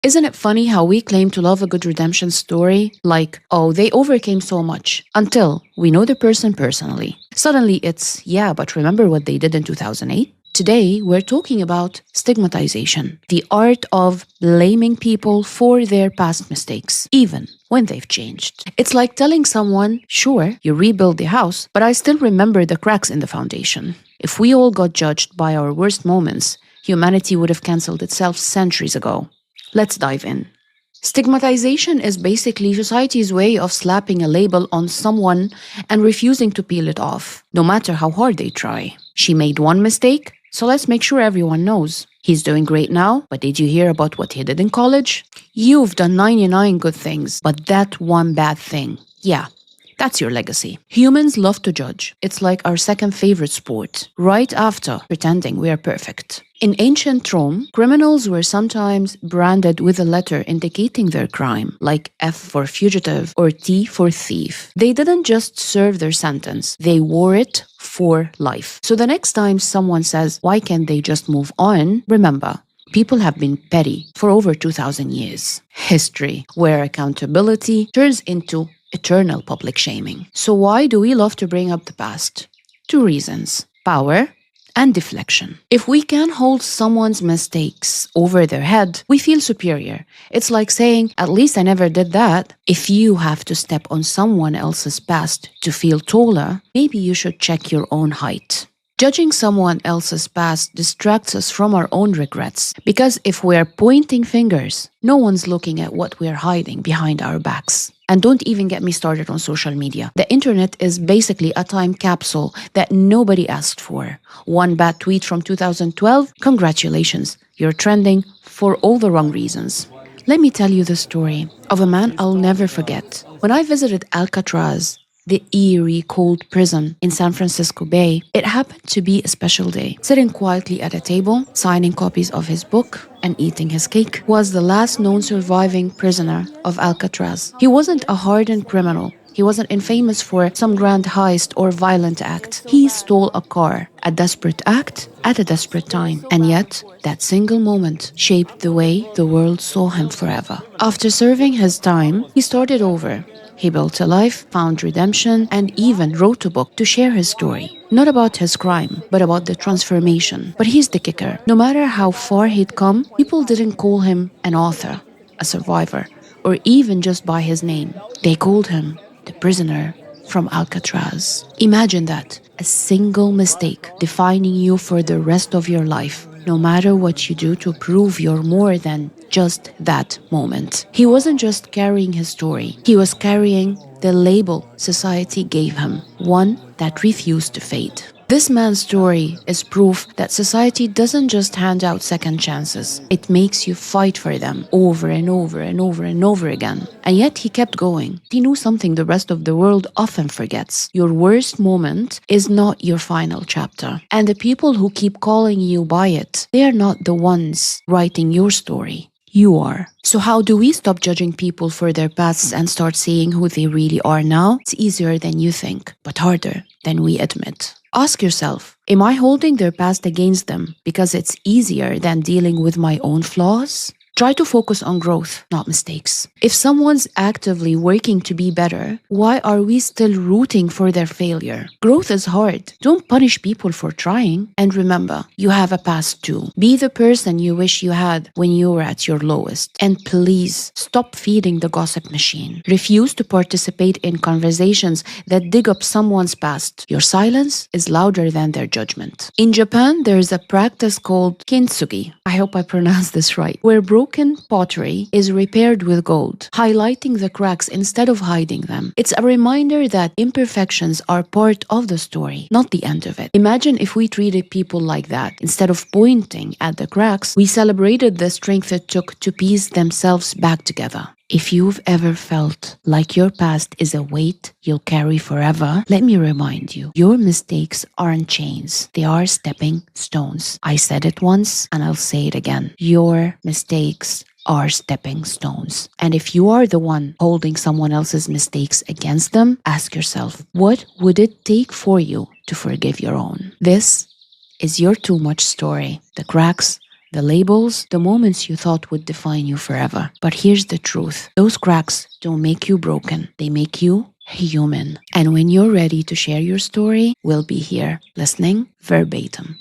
Isn't it funny how we claim to love a good redemption story? Like, oh, they overcame so much, until we know the person personally. Suddenly it's, yeah, but remember what they did in 2008? Today, we're talking about stigmatization, the art of blaming people for their past mistakes, even when they've changed. It's like telling someone, sure, you rebuild the house, but I still remember the cracks in the foundation. If we all got judged by our worst moments, humanity would have cancelled itself centuries ago. Let's dive in. Stigmatization is basically society's way of slapping a label on someone and refusing to peel it off, no matter how hard they try. She made one mistake, so let's make sure everyone knows. He's doing great now, but did you hear about what he did in college? You've done 99 good things, but that one bad thing, yeah, that's your legacy. Humans love to judge. It's like our second favorite sport, right after pretending we are perfect. In ancient Rome, criminals were sometimes branded with a letter indicating their crime, like F for fugitive or T for thief. They didn't just serve their sentence, they wore it for life. So the next time someone says, why can't they just move on? Remember, people have been petty for over 2,000 years. History, where accountability turns into eternal public shaming. So why do we love to bring up the past? Two reasons: power and deflection. If we can hold someone's mistakes over their head, we feel superior. It's like saying, at least I never did that. If you have to step on someone else's past to feel taller, maybe you should check your own height. Judging someone else's past distracts us from our own regrets, because if we're pointing fingers, no one's looking at what we're hiding behind our backs. And don't even get me started on social media. The internet is basically a time capsule that nobody asked for. One bad tweet from 2012, congratulations, you're trending for all the wrong reasons. Let me tell you the story of a man I'll never forget. When I visited Alcatraz, the eerie, cold prison in San Francisco Bay, it happened to be a special day. Sitting quietly at a table, signing copies of his book, and eating his cake, was the last known surviving prisoner of Alcatraz. He wasn't a hardened criminal. He wasn't infamous for some grand heist or violent act. He stole a car, a desperate act at a desperate time. And yet, that single moment shaped the way the world saw him forever. After serving his time, he started over. He built a life, found redemption, and even wrote a book to share his story. Not about his crime, but about the transformation. But here's the kicker. No matter how far he'd come, people didn't call him an author, a survivor, or even just by his name. They called him the prisoner from Alcatraz. Imagine that, a single mistake defining you for the rest of your life, no matter what you do to prove you're more than just that moment. He wasn't just carrying his story, he was carrying the label society gave him, one that refused to fade. This man's story is proof that society doesn't just hand out second chances. It makes you fight for them over and over and over and over again. And yet he kept going. He knew something the rest of the world often forgets. Your worst moment is not your final chapter. And the people who keep calling you by it, they are not the ones writing your story. You are. So how do we stop judging people for their pasts and start seeing who they really are now? It's easier than you think, but harder than we admit. Ask yourself, am I holding their past against them because it's easier than dealing with my own flaws? Try to focus on growth, not mistakes. If someone's actively working to be better, why are we still rooting for their failure? Growth is hard. Don't punish people for trying. And remember, you have a past too. Be the person you wish you had when you were at your lowest. And please, stop feeding the gossip machine. Refuse to participate in conversations that dig up someone's past. Your silence is louder than their judgment. In Japan, there is a practice called kintsugi. I hope I pronounced this right. Where broken pottery is repaired with gold, highlighting the cracks instead of hiding them. It's a reminder that imperfections are part of the story, not the end of it. Imagine if we treated people like that. Instead of pointing at the cracks, we celebrated the strength it took to piece themselves back together. If you've ever felt like your past is a weight you'll carry forever, let me remind you, your mistakes aren't chains. They are stepping stones. I said it once and I'll say it again. Your mistakes are stepping stones. And if you are the one holding someone else's mistakes against them, ask yourself, what would it take for you to forgive your own? This is your too much story. The cracks The labels, the moments you thought would define you forever. But here's the truth. Those cracks don't make you broken. They make you human. And when you're ready to share your story, we'll be here, listening verbatim.